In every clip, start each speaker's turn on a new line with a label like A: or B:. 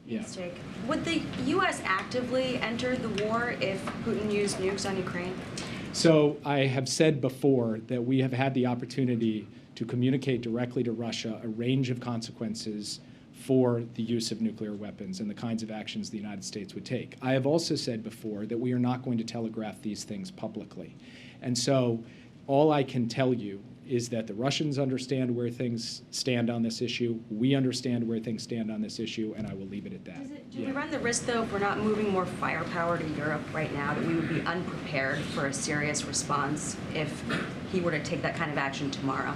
A: Yeah.
B: Thanks, Jake. Would the U.S. actively enter the war if Putin used nukes on Ukraine?
A: So I have said before that we have had the opportunity to communicate directly to Russia a range of consequences for the use of nuclear weapons and the kinds of actions the United States would take. I have also said before that we are not going to telegraph these things publicly. And so all I can tell you is that the Russians understand where things stand on this issue, we understand where things stand on this issue, and I will leave it at that.
B: Do we run the risk, though, if we're not moving more firepower to Europe right now, that we would be unprepared for a serious response if he were to take that kind of action tomorrow?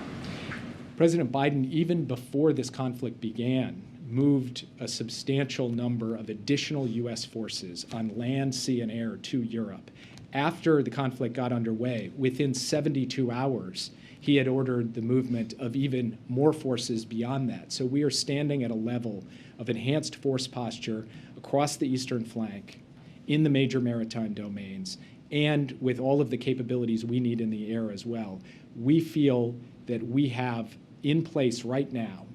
A: President Biden, even before this conflict began, moved a substantial number of additional U.S. forces on land, sea, and air to Europe. After the conflict got underway, within 72 hours, he had ordered the movement of even more forces beyond that. So we are standing at a level of enhanced force posture across the eastern flank, in the major maritime domains, and with all of the capabilities we need in the air as well. We feel that we have in place right now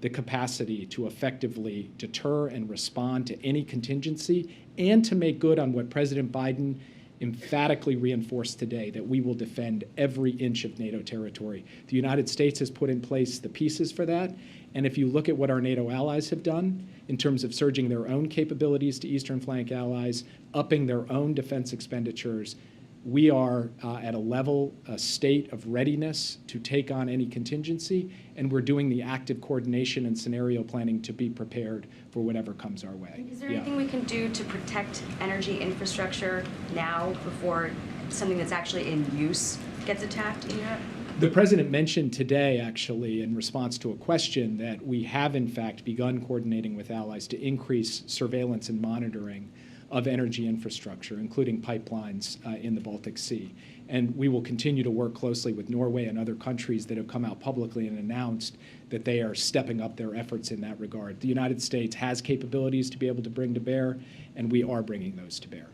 A: the capacity to effectively deter and respond to any contingency and to make good on what President Biden emphatically reinforced today, that we will defend every inch of NATO territory. The United States has put in place the pieces for that, and if you look at what our NATO allies have done in terms of surging their own capabilities to Eastern Flank allies, upping their own defense expenditures, we are at a level, a state of readiness to take on any contingency, and we're doing the active coordination and scenario planning to be prepared for whatever comes our way.
B: Is there anything we can do to protect energy infrastructure now before something that's actually in use gets attacked in Europe?
A: The President mentioned today, actually, in response to a question, that we have, in fact, begun coordinating with allies to increase surveillance and monitoring of energy infrastructure, including pipelines in the Baltic Sea. And we will continue to work closely with Norway and other countries that have come out publicly and announced that they are stepping up their efforts in that regard. The United States has capabilities to be able to bring to bear, and we are bringing those to bear.